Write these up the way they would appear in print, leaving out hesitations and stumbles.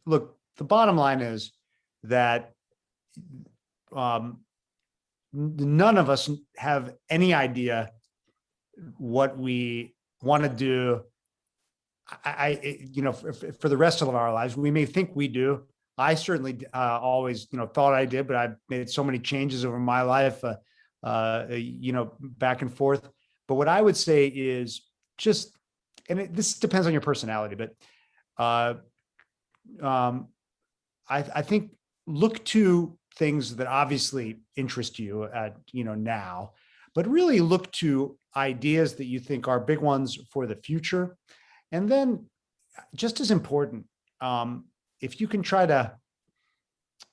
look, the bottom line is that um, none of us have any idea what we want to do. For the rest of our lives, we may think we do. I certainly always, thought I did, but I've made so many changes over my life, back and forth. But what I would say is just, this depends on your personality, but uh, I think look to things that obviously interest you now, but really look to ideas that you think are big ones for the future. And then just as important, if you can try to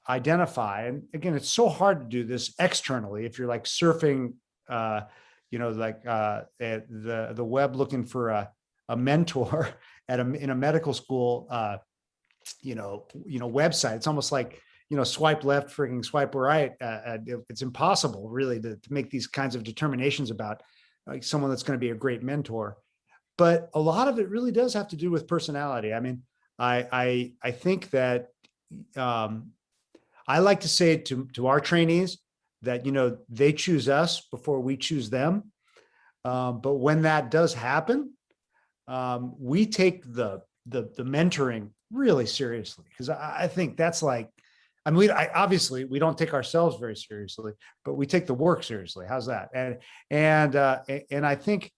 identify, and again, it's so hard to do this externally. If you're like surfing, the web looking for a mentor in a medical school, website, it's almost like, swipe left, freaking swipe right. It's impossible really to make these kinds of determinations about like someone that's going to be a great mentor. But a lot of it really does have to do with personality. I mean, I think that I like to say to our trainees that, they choose us before we choose them. But when that does happen, we take the mentoring really seriously, because I think that's like, I mean, obviously we don't take ourselves very seriously, but we take the work seriously. How's that? And I think,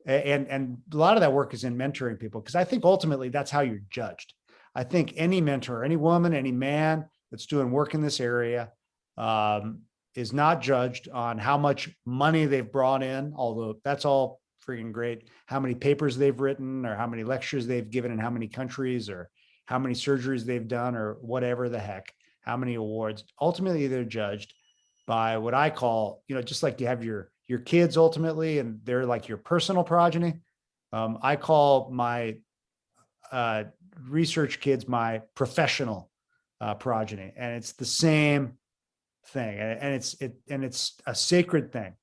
and a lot of that work is in mentoring people, because I think ultimately that's how you're judged. I think any mentor, any woman, any man that's doing work in this area is not judged on how much money they've brought in, although that's all freaking great, how many papers they've written, or how many lectures they've given in how many countries, or how many surgeries they've done, or whatever the heck, how many awards. Ultimately, they're judged by what I call, just like you have your kids ultimately, and they're like your personal progeny. I call my research kids my professional progeny, and it's the same thing, and it's a sacred thing.